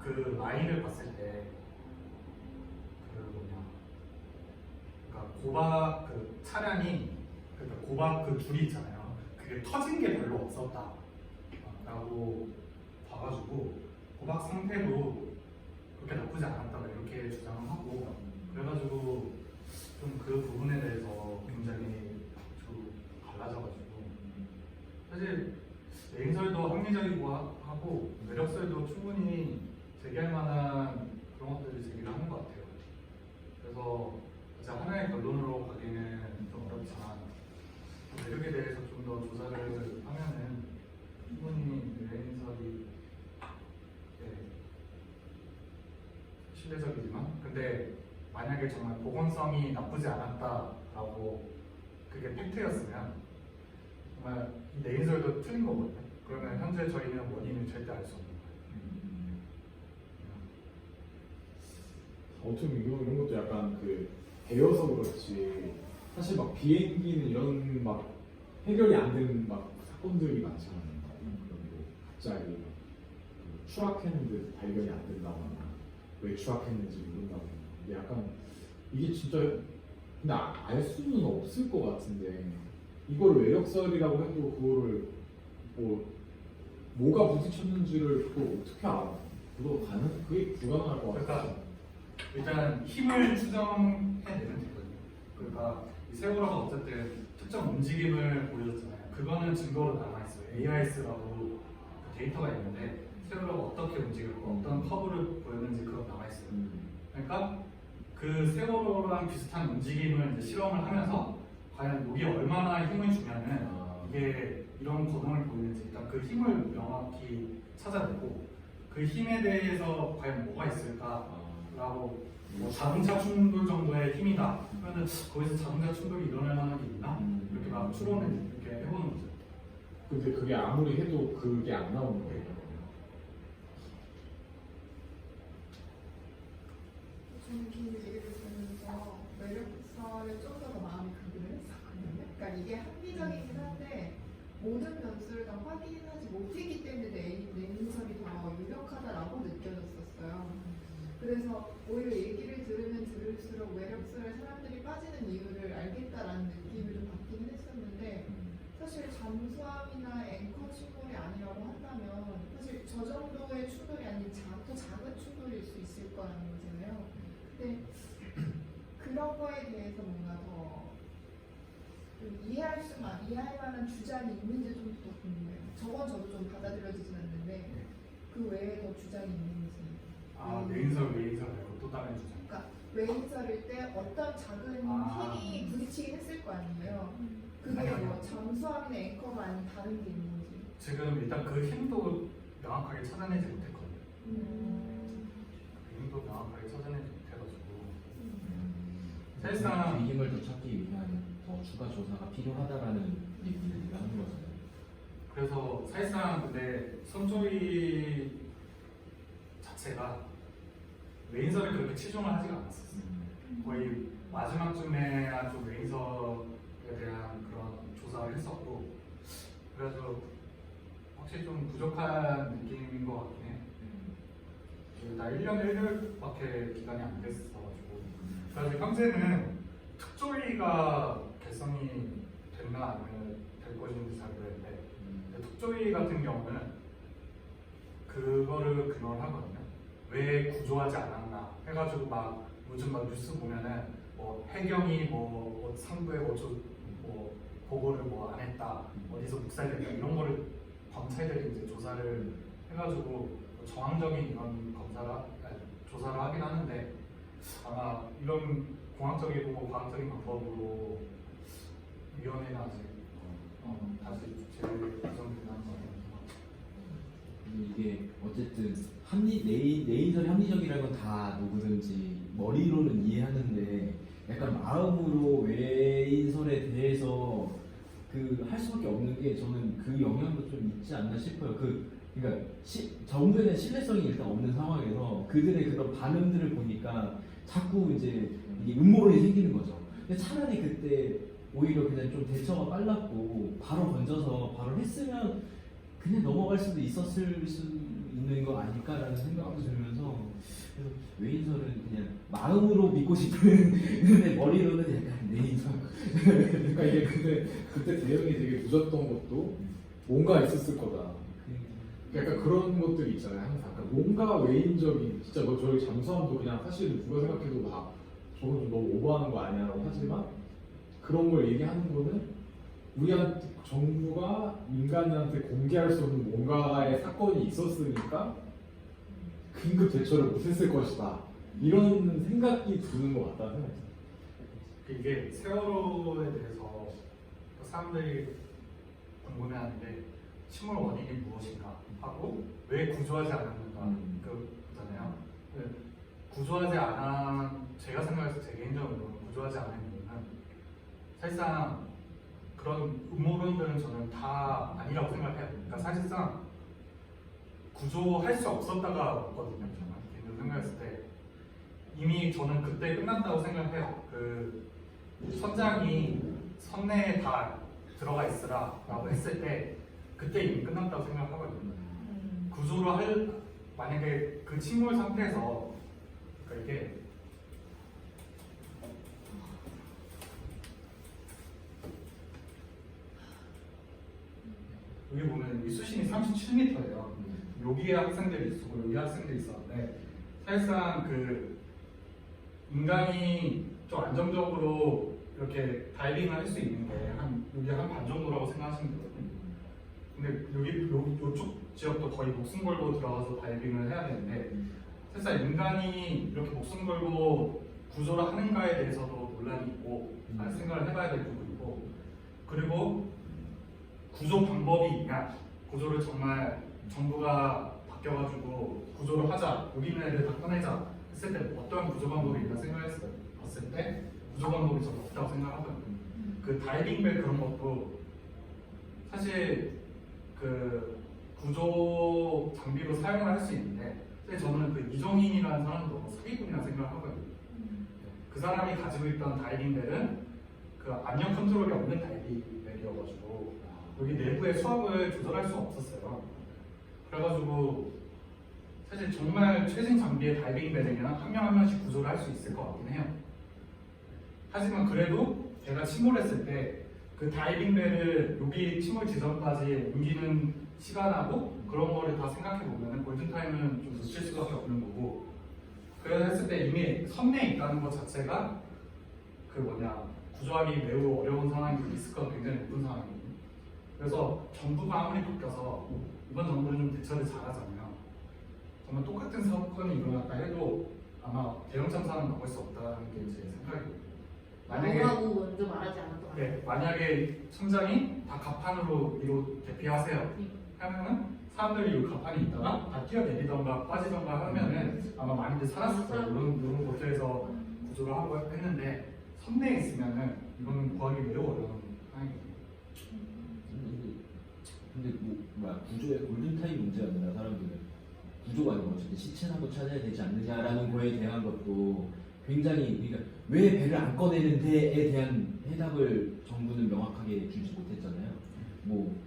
그 라인을 봤을 때 그러니까 고박 그 차량이 그러니까 고박 그 줄이 있잖아요. 그게 터진 게 별로 없었다라고 봐가지고 고박 상태도 그렇게 나쁘지 않았다 이렇게 주장을 하고 그래가지고 좀 그 부분에 대해서 굉장히 좀 갈라져가지고 사실 내인설도 합리적이고 하고 매력설도 충분히 제기할 만한 그런 것들을 제기를 하는 것 같아요. 그래서 진짜 하나의 결론으로 가기는 좀 어렵지만 매력에 대해서 좀 더 조사를 하면은 충분히 내인설이 신뢰적이지만 근데 만약에 정말 보건성이 나쁘지 않았다라고 그게 팩트였으면 정말 이 내인설도 틀린 거거든요. 그러면 현재 저희는 원인을 절대 알 수 없는 거예요.
어쩌면 이런 것도 약간 그 배워서 그렇지 사실 막 비행기는 이런 막 해결이 안 되는 막 사건들이 많잖아요. 그리고 갑자기 그 추락했는데 발견이 안 된다거나 왜 추락했는지 모른다거나 이게 약간 이게 진짜 근데 알 수는 없을 것 같은데 이걸 외력설이라고 해도 그거를 뭐가 부딪혔는지를 그걸 어떻게 알아? 그게 불가능할 것 같아요.
그러니까 일단 힘을 추정해내면 되거든요. 그러니까 이 세월호가 어쨌든 특정 움직임을 보여줬잖아요. 그거는 증거로 남아있어요. AIS라고 데이터가 있는데 세월호가 어떻게 움직였고 어떤 커브를 보였는지 그거 남아있어요. 그러니까 그 세월호랑 비슷한 움직임을 이제 실험을 하면서 과연 여기 얼마나 힘을 주면은 이게 이런 거동을 보이는지 일단 그 힘을 명확히 찾아내고 그 힘에 대해서 과연 뭐가 있을까라고 뭐 자동차 충돌 정도의 힘이다 그러면 거기서 자동차 충돌이 일어날 만한 게 있나? 이렇게 막 추론을 이렇게 해보는 거죠.
근데 그게 아무리 해도 그게 안 나오는 거예요.
저는 긴 얘기를 들으면서 외력설에 좀 더 마음이 가기로 했었거든요. 그러니까 이게 합리적이긴 한데 모든 변수를 다 확인하지 못했기 때문에 내인설이 더 유력하다라고 느껴졌었어요. 그래서 오히려 얘기를 들으면 들을수록 외력설에 사람들이 빠지는 이유를 알겠다라는 느낌을 좀 받긴 했었는데 사실 잠수함이나 앵커 충돌이 아니라고 한다면 사실 저 정도의 충돌이 아닌 더 작은 충돌일 수 있을 거라는 거잖아요. 근데 그런 거에 대해서 뭔가 좀 이해할 만한 주장이 있는지 좀 더 궁금해요. 저건 저도 좀 받아들여지진 않는데 그 외에 더 주장이 있는지.
외인설 말고 또 다른 주장.
그러니까 외인설일 때 어떤 작은 힘이 부딪히긴 했을 거 아니에요. 그게
아니요.
뭐 잠수함이나 앵커가 아닌 다른 게 있는지.
지금 일단 그 힘도 명확하게 찾아내지 못했거든요. 그 힘도 명확하게 찾아내지 못해가지고 사실상
그 힘을 더 찾기 위한 더 추가 조사가 필요하다라는 얘기를 하는 거잖아요.
그래서 사실상 근데 선조위 자체가 외인설을 그렇게 치중을 하지가 않았었어요. 거의 마지막쯤에야 좀 외인설에 대한 그런 조사를 했었고 그래서 확실히 좀 부족한 느낌인 것 같긴 해. 나 1년 1개월밖에 기간이 안 됐어가지고 그래서 현재는 특조위가 결성이 됐나 아니면 될 것인지 잘 모르겠는데 특조위 같은 경우는 그거를 근원을 하거든요. 왜 구조하지 않았나 해가지고 막 요즘 막 뉴스 보면은 뭐 해경이 뭐 상부에 뭐 보고를 뭐 안 했다 어디서 묵살됐다 이런 거를 검찰들이 이제 조사를 해가지고 정황적인 이런 조사를 하긴 하는데 아마 이런 공학적이고 과학적인 방법으로 위원회는 아직 다시 재구성되는 거예요.
이게 어쨌든 내인설이 합리적이라는 건 다 누구든지 머리로는 이해하는데 약간 마음으로 외인설에 대해서 할 수밖에 없는 게 저는 그 영향도 좀 있지 않나 싶어요. 그러니까 정부에 대한 신뢰성이 일단 없는 상황에서 그들의 그런 반응들을 보니까 자꾸 이제 이게 음모론이 생기는 거죠. 근데 차라리 그때 오히려 그냥 좀 대처가 빨랐고 바로 건져서 바로 했으면 그냥 넘어갈 수도 있었을 수 있는 거 아닐까라는 생각도 들면서 그래서 외인설은 그냥 마음으로 믿고 싶은 근데 머리로는 약간 내인설.
그러니까 이게 그때 대응이 되게 늦었던 것도 뭔가 있었을 거다. 약간 그런 것들이 있잖아요. 항상 그러니까 뭔가 외인적인 진짜 뭐 저희 잠수함도 그냥 사실은 누가 생각해도 저건 좀 너무 오버하는 거 아니야라고 하지만 그런 걸 얘기하는 거는 우리한테 정부가 민간인한테 공개할 수 없는 뭔가의 사건이 있었으니까 긴급 대처를 못했을 것이다. 이런 생각이 드는 것 같다는 생각이 들어요.
이게 세월호에 대해서 사람들이 궁금해하는데 침몰 원인이 무엇인가 하고 왜 구조하지 않았는가 그거잖아요. 구조하지 않은 제가 생각해서 제 개인적으로 구조하지 않은 이유는 사실상 그런 음모론들은 저는 다 아니라고 생각해요. 그러니까 사실상 구조할 수 없었다가 없거든요. 저는 개인적으로 생각했을 때 이미 저는 그때 끝났다고 생각해요. 그 선장이 선내에 다 들어가 있으라라고 했을 때 그때 이미 끝났다고 생각하거든요. 구조를 만약에 그 침몰 상태에서 그러니까 이게 여기 보면 이 수심이 37m예요. 여기에 학생들이 있고 여기 학생들이 있었는데 사실상 그 인간이 좀 안정적으로 이렇게 다이빙을 할 수 있는 게 여기 한 반 정도라고 생각하시면 되거든요. 근데 이쪽 지역도 거의 목숨 걸고 들어가서 다이빙을 해야 되는데 사실상 인간이 이렇게 목숨 걸고 구조를 하는가에 대해서도 논란이 있고 생각을 해봐야 될 부분이고 그리고 구조 방법이 있냐 구조를 정말 정부가 바뀌어가지고 구조를 하자 여기 있는 애들 다 꺼내자 했을 때 어떠한 구조 방법이 있나 생각했어요. 봤을 때 구조 방법이 저는 없다고 생각하거든요. 그 다이빙벨 그런 것도 사실 그 구조 장비로 사용을 할 수 있는데 사실 저는 그 이종인이라는 사람도 사기꾼이라 생각하거든요. 그 사람이 가지고 있던 다이빙벨은 그 압력 컨트롤이 없는 다이빙벨이어가지고 여기 내부의 수압을 조절할 수 없었어요. 그래가지고 사실 정말 최신 장비의 다이빙벨이면 한 명 한 명씩 구조를 할 수 있을 것 같긴 해요. 하지만 그래도 제가 침몰했을 때 그 다이빙벨을 여기 침몰 지점까지 옮기는 시간하고 그런 거를 다 생각해 보면 골든타임은 좀 놓칠 수밖에 없는 거고, 그래서 했을 때 이미 섬내에 있다는 것 자체가 그 구조하기 매우 어려운 상황이고 리스크가 굉장히 높은 상황이거든요. 그래서 정부가 아무리 바뀌어서 이번 정부는 좀 대처를 잘하잖아요. 정말 똑같은 사건이 일어났다 해도 아마 대형 참사는 막을 수 없다는 게 제 생각이거든요.
뭐라고 먼저 말하지 않았던 것
네, 만약에 천장이 다 갑판으로 위로 대피하세요 하면은 사람들이 이 갑판이 있다가 다 뛰어내리던가 빠지던가 하면은 아마 많이들 살았을 거예요. 이런 곳에서 구조를 하고 했는데 섬내에 있으면은 이거는 구하기 매우 어려운 상황이거든요.
근데 구조의 골든타임 문제가 아니라 사람들은 구조가 아니고 어쨌든 시체라도 찾아야 되지 않느냐라는 거에 대한 것도 굉장히, 그러니까 왜 배를 안 꺼내는데에 대한 해답을 정부는 명확하게 주지 못했잖아요.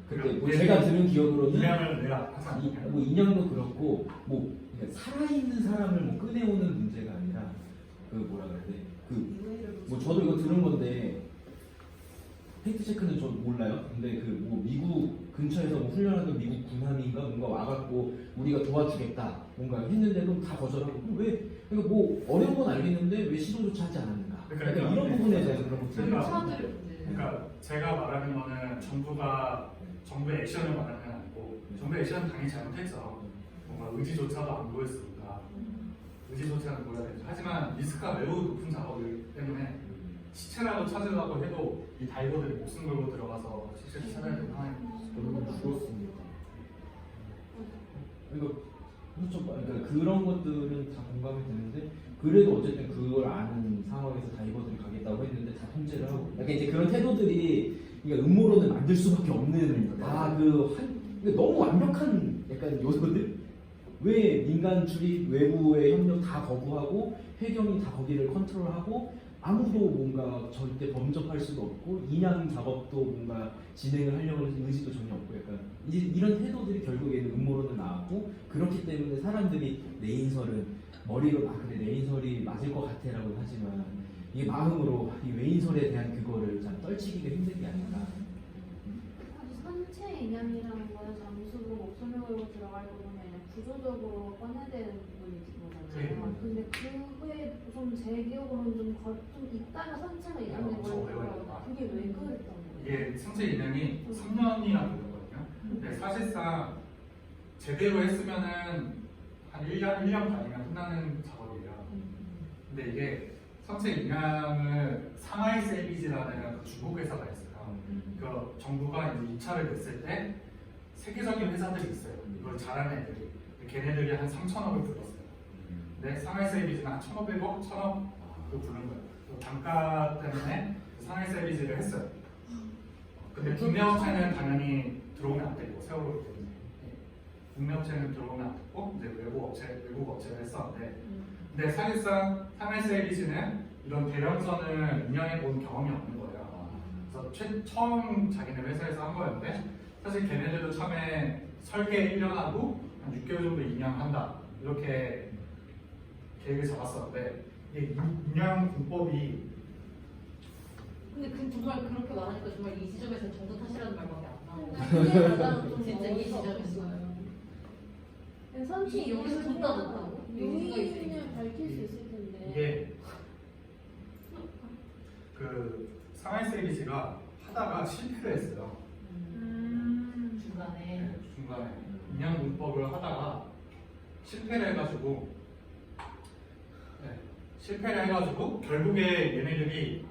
그때 제가 들은 기억으로는
인양을 내가 하지 않느냐.
인양도 그렇고 그러니까 살아있는 사람을 꺼내오는 문제가 아니라 뭐라 그래야 돼? 저도 이거 들은 건데 팩트 체크는 전 몰라요. 근데 미국 근처에서 훈련하던 미국 군함인가 뭔가 와갖고 우리가 도와주겠다 뭔가 했는데도 다 거절하고 그러니까 어려운 건 알겠는데 왜 시도조차 하지 않았는가? 그러니까 이런 부분에 대해서 그런 거
그러니까 제가 말하는 거는 정부의 액션을 말하는 건 아니고 정부의 액션은 당연히 잘못했죠. 뭔가 의지조차도 안 보였으니까 의지조차는 보여야 되죠. 하지만 리스크가 매우 높은 작업이기 때문에 시체라도 찾으려고 해도 이 다이버들이 목숨 걸고 들어가서 시체를 찾아야 되는 상황입니다.
죽었습니다.
그러니까 그런 것들은 다 공감이 되는데 그래도 어쨌든 그걸 아는 상황에서 다이버들이 가겠다고 했는데 다 통제를 하고 약간 이제 그런 태도들이 그러니까 음모론을 만들 수밖에 없는 그러니까 너무 완벽한 약간 요소들 왜 민간 출입 외부의 협력 다 거부하고 해경이 다 거기를 컨트롤하고 아무도 뭔가 절대 범접할 수도 없고 인양 작업도 뭔가 진행을 하려고 하는 의지도 전혀 없고 약간 이제 이런 태도들이 결국에는 음모론을 낳았고 그렇기 때문에 사람들이 내인설은 머리로 그래 내인설이 맞을 것 같아라고 하지만 이게 마음으로 이 외인설에 대한 그거를 참 떨치기가 힘든 게 아닌가.
선체 인양이라는 거는 잠수로 목숨을 걸고 들어갈 거면 구조적으로 꺼내야 되는 부분이지 거잖아요. 근데 그게 제 기억으로는 좀 있다가 선체가 인양된 거예요. 그게 왜 그랬던 거예요?
이게 선체 인양이 3년이나 걸렸거든요. 근데 사실상 제대로 했으면은 한 1년 반이면 끝나는 작업이에요. 근데 이게 선체 인양을 상하이 셀비지라는 중국 회사가 있어요. 그 정부가 이제 2차를 냈을 때 세계적인 회사들이 있어요. 이걸 잘하는 애들이. 걔네들이 한 3천억을 불렀어요. 근데 상하이 셀비지는 한 1,500억, 1,000억을 부른 거예요. 단가 때문에 상하이 셀비지를 했어요. 근데 국내 업체는 당연히 들어오면 안 되고 세월호 때문에 국내 업체는 들어오면 안 되고 이제 외국 업체를 했었는데 근데 사실상 상하이 셀비지는 이런 대령선을 운영해 본 경험이 없는 거예요. 그래서 처음 자기네 회사에서 한 거였는데 사실 걔네들도 처음에 설계 1년 하고 한 6개월 정도 인양한다 이렇게 계획을 잡았었는데 이게 인양 공법이
근데 정말 그렇게 말하니까 정말 이 지점에서 정부 탓이라는 말밖에 안 나오고
그게 가장 좀
진짜 이
어이가
지점에서
없어요. 선체
여기서 존나 못하고
용인을 밝힐 수 있을 텐데.
이게 그 상하이 셀비지가 하다가 실패를 했어요.
중간에
중간에 인양 공법을 하다가 실패를 해가지고 결국에 얘네들이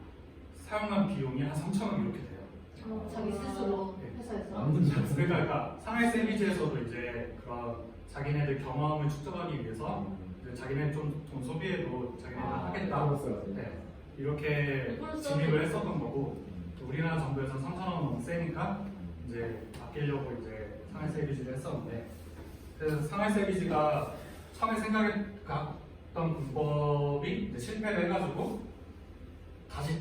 사용한 비용이 한 3천억 이렇게 돼요.
자기 스스로 회사에서.
아무도 잘
그러니까 상하이 셀비지에서도 이제 그런 자기네들 경험을 축적하기 위해서 이제 자기네 좀 돈 소비해도 자기네들 하겠다. 네, 이렇게 진입을 했었던 거고 우리나라 정부에서는 3천억 너무 세니까 이제 아끼려고 이제 상하이 셀비지를 했었는데 그래서 상하이 셀비지가 처음에 생각했던 방법이 이제 실패를 해가지고 다시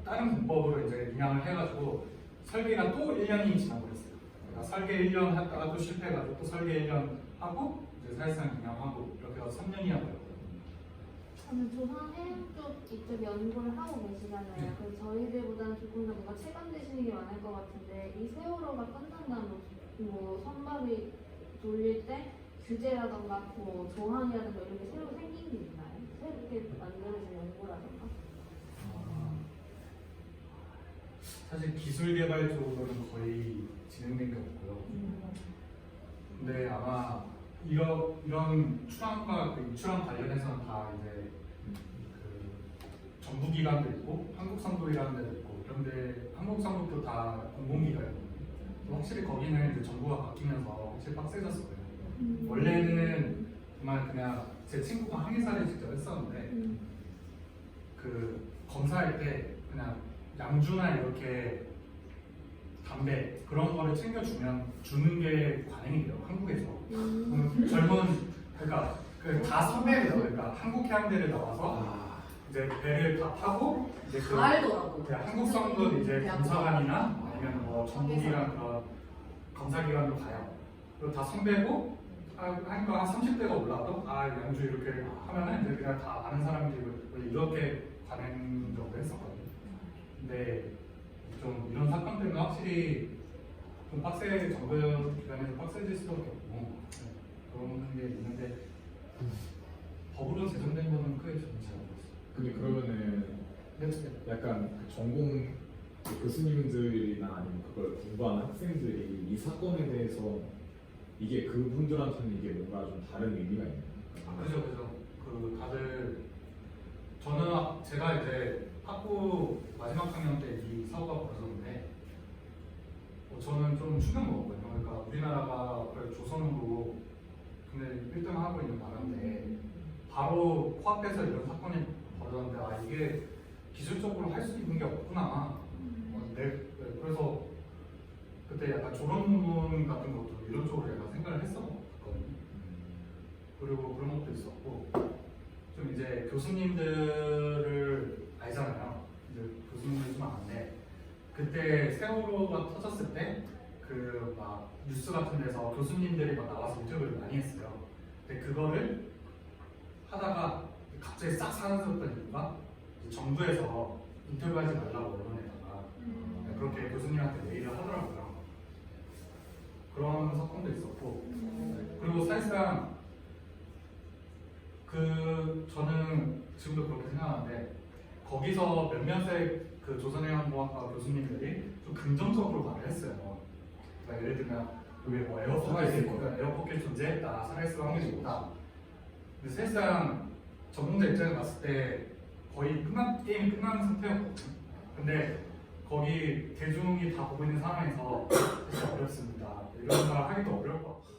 다른 문법으로 이제 인양을 해가지고 설계가 또 1년이 지나버렸어요. 그러니까 설계 1년 했다가 또 실패해가지고 또 설계 1년 하고 이제 사실상 인양하고 이렇게 해서 3년이나 걸렸거든요.
저는 조선해양 쪽 이쪽 연구를 하고 계시잖아요. 그래서 저희들보다는 조금 더 뭔가 체감되시는 게 많을 것 같은데 이 세월호가 끝난 다음 뭐 선박이 돌릴 때 규제라던가 뭐 조항이라던가 이런 게 새로 생긴 게 있나요? 새롭게 만들어진 연구라던가?
사실 기술 개발 쪽으로는 거의 진행된 게 없고요. 근데 아마 이런 출항과 그 유출항 관련해서는 다 이제 그 정부기관도 있고 한국상도이라는 데도 있고 그런데 한국상도도 다 공공기관이거든요. 확실히 거기는 이제 정부가 바뀌면서 확실히 빡세졌어요. 원래는 정말 그냥 제 친구가 항해사를 직접 했었는데 그 검사할 때 그냥 양주나 이렇게 담배 그런 거를 주는 게 관행이 돼요 한국에서. 젊은 그러니까 다 선배예요. 그러니까 한국 해양대를 나와서 이제 배를 다 타고 이제 그
다 알더라고.
한국 성도 이제 검사관이나 아니면 뭐 정부기관 그런 검사기관으로 가요. 그리고 다 선배고 하니까 한 30대가 올라와도 양주 이렇게 하면은 이제 그냥 다 아는 사람들이 이렇게 관행적으로 했었거든요. 근데 좀 이런 사건 때문에 확실히 좀 정부 기관에서 빡세질 수밖에 없고 그런 게 있는데 법으로 제정된 거는 크게 저는 잘 모르겠어요.
근데 그러면은 약간 그 전공 교수님들이나 아니면 그걸 공부하는 학생들이 이 사건에 대해서 이게 그분들한테는 이게 뭔가 좀 다른 의미가 있나요?
그죠. 그 다들 제가 이제 학부 마지막 학년 때 이 사고가 벌어졌는데 저는 좀 충격 먹었거든요. 그러니까 우리나라가 조선으로 근데 1등 하고 있는 나라인데 바로 코앞에서 이런 사건이 벌어졌는데 이게 기술적으로 할 수 있는 게 없구나. 그래서 그때 약간 졸업 논문 같은 것도 이런 쪽으로 약간 생각을 했었거든요. 그리고 그런 것도 있었고 좀 이제 교수님들을 알잖아요. 이제 교수님들이 좀 아는데 그때 세월호가 터졌을 때 그 막 뉴스 같은 데서 교수님들이 막 나와서 인터뷰를 많이 했어요. 근데 그거를 하다가 갑자기 싹 사라졌던 이유가 정부에서 인터뷰하지 말라고 언론에다가 그렇게 교수님한테 메일을 하더라고요. 그런 사건도 있었고 그리고 사실상 저는 지금도 그렇게 생각하는데 거기서 몇몇의 그 조선해양공학과 교수님들이 좀 긍정적으로 말을 했어요. 그러니까 예를 들면 여기 뭐 에어포켓 존재했다, 살아있을 확률이 높다. 근데 사실상 전문가 입장에 봤을 때 거의 게임이 끝나는 상태였거든요. 근데 거기 대중이 다 보고 있는 상황에서 사실 어렵습니다. 이런 말 하기도 어려울 것 같아요.